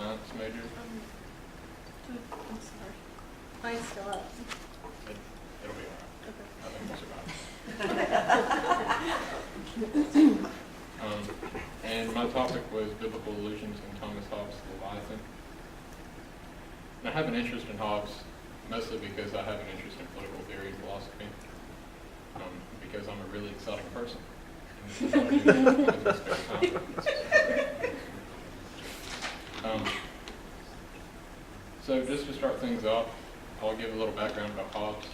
science major? I'm sorry. Mine's still up. It'll be all right. Okay. I think we'll survive. And my topic was biblical allusions in Thomas Hobbes' Leviathan. And I have an interest in Hobbes mostly because I have an interest in political theory and philosophy, because I'm a really exciting person. And this is what I do with my spare time. So just to start things off, I'll give a little background about Hobbes,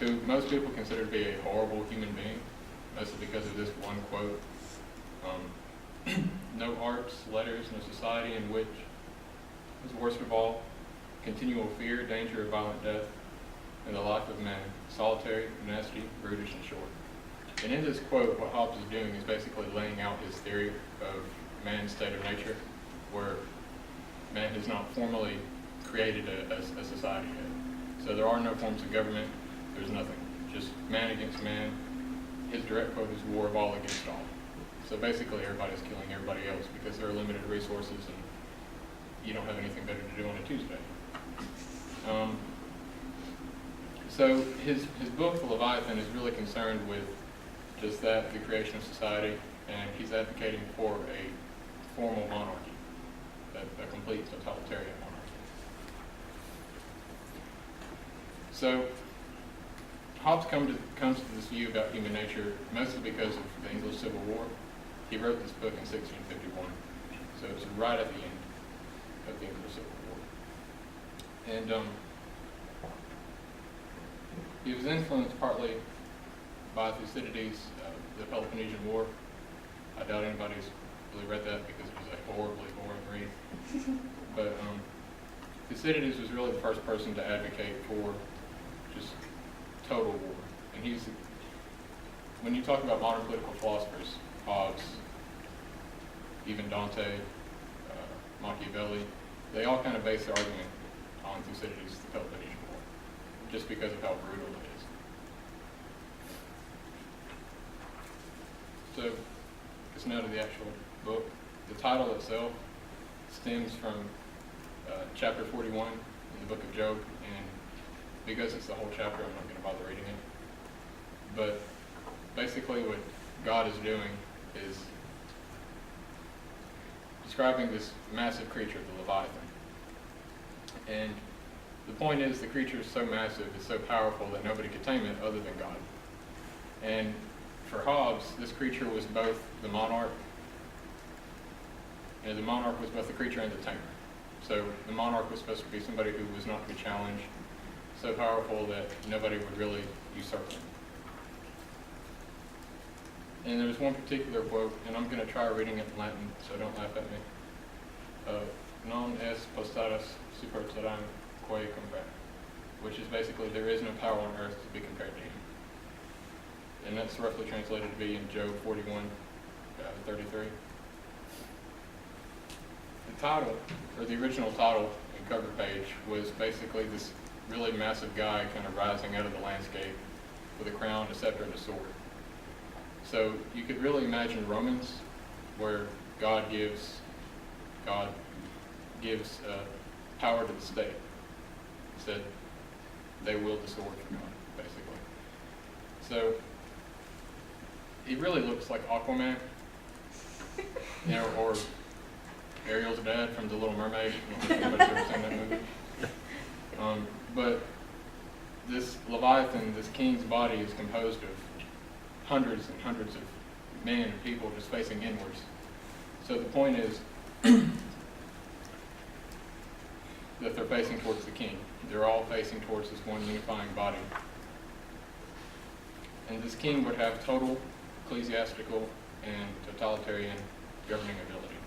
who most people consider to be a horrible human being, mostly because of this one quote. No arts, letters, no society in which is worst of all continual fear, danger, or violent death, and the life of man, solitary, nasty, brutish, and short. And in this quote, what Hobbes is doing is basically laying out his theory of man's state of nature, where man has not formally created a society yet. So there are no forms of government, there's nothing, just man against man. His direct quote is war of all against all. So basically everybody's killing everybody else because there are limited resources and you don't have anything better to do on a Tuesday. So his book, The Leviathan, is really concerned with just that, the creation of society, and he's advocating for a formal monarchy, a complete totalitarian monarchy. So Hobbes comes to this view about human nature mostly because of the English Civil War. He wrote this book in 1651, so it's right at the end of the English Civil War. And he was influenced partly by Thucydides, the Peloponnesian War. I doubt anybody's really read that because it was a horribly boring read. But Thucydides was really the first person to advocate for just total war. And when you talk about modern political philosophers, Hobbes, even Dante, Machiavelli, they all kind of base their argument on Thucydides, the Peloponnesian War, just because of how brutal it is. So, let's now to the actual book. The title itself stems from chapter 41 in the book of Job, and because it's the whole chapter, I'm not going to bother reading it. But basically what God is doing is describing this massive creature, the Leviathan. And the point is the creature is so massive, it's so powerful that nobody could tame it other than God. And for Hobbes, this creature was both the monarch, and the monarch was both the creature and the tamer. So the monarch was supposed to be somebody who was not to be challenged, so powerful that nobody would really usurp him. And there's one particular quote, and I'm going to try reading it in Latin, so don't laugh at me. Non est postatus super terram quae compare, which is basically, there is no power on earth to be compared to him. And that's roughly translated to be in Job 41, 33. The title, or the original title and cover page, was basically this really massive guy kind of rising out of the landscape with a crown, a scepter, and a sword. So you could really imagine Romans, where God gives power to the state. He said they wield the sword for God, basically. So he really looks like Aquaman, or Ariel's dad from The Little Mermaid. I don't know if anybody's ever seen that movie. But this Leviathan, this king's body, is composed of hundreds and hundreds of men and people just facing inwards. So the point is that they're facing towards the king. They're all facing towards this one unifying body. And this king would have total ecclesiastical and totalitarian governing ability.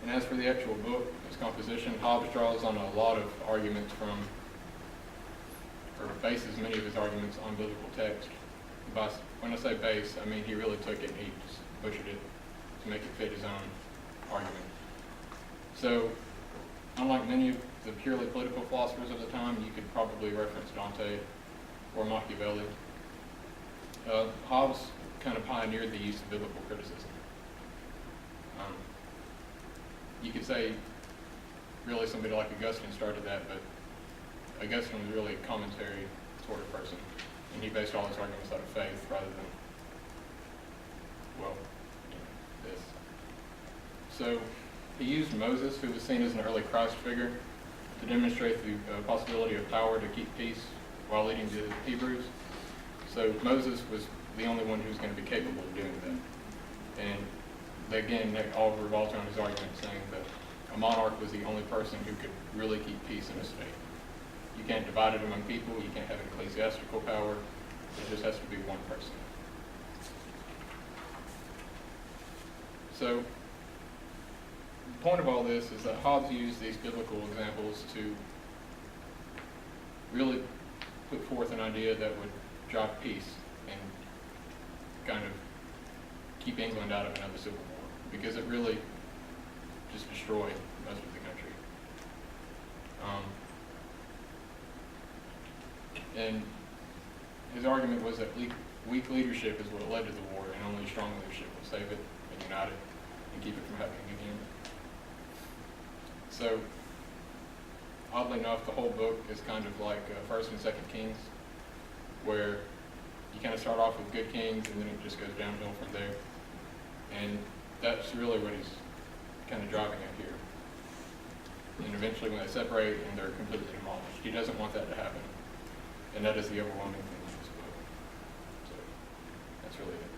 And as for the actual book, its composition, Hobbes draws on a lot of arguments from, or bases many of his arguments on biblical text. When I say base, I mean he really took it and he just butchered it to make it fit his own argument. So, unlike many of the purely political philosophers of the time, you could probably reference Dante or Machiavelli. Hobbes kind of pioneered the use of biblical criticism. you could say really somebody like Augustine started that, but Augustine was really a commentary sort of person, and he based all his arguments out of faith rather than, well, this. So he used Moses, who was seen as an early Christ figure, to demonstrate the possibility of power to keep peace while leading the Hebrews. So Moses was the only one who was going to be capable of doing that. And again, that all revolves around his argument saying that a monarch was the only person who could really keep peace in a state. You can't divide it among people, you can't have ecclesiastical power, it just has to be one person. So, the point of all this is that Hobbes used these biblical examples to really put forth an idea that would drive peace and kind of keep England out of another civil war, because it really just destroyed most of the country. And his argument was that weak leadership is what led to the war, and only strong leadership will save it and unite it and keep it from happening again. So, oddly enough, the whole book is kind of like 1st and 2nd Kings, where you kind of start off with good kings and then it just goes downhill from there. And that's really what he's kind of driving at here. And eventually when they separate and they're completely demolished. He doesn't want that to happen. And that is the overwhelming thing in this book. So that's really it.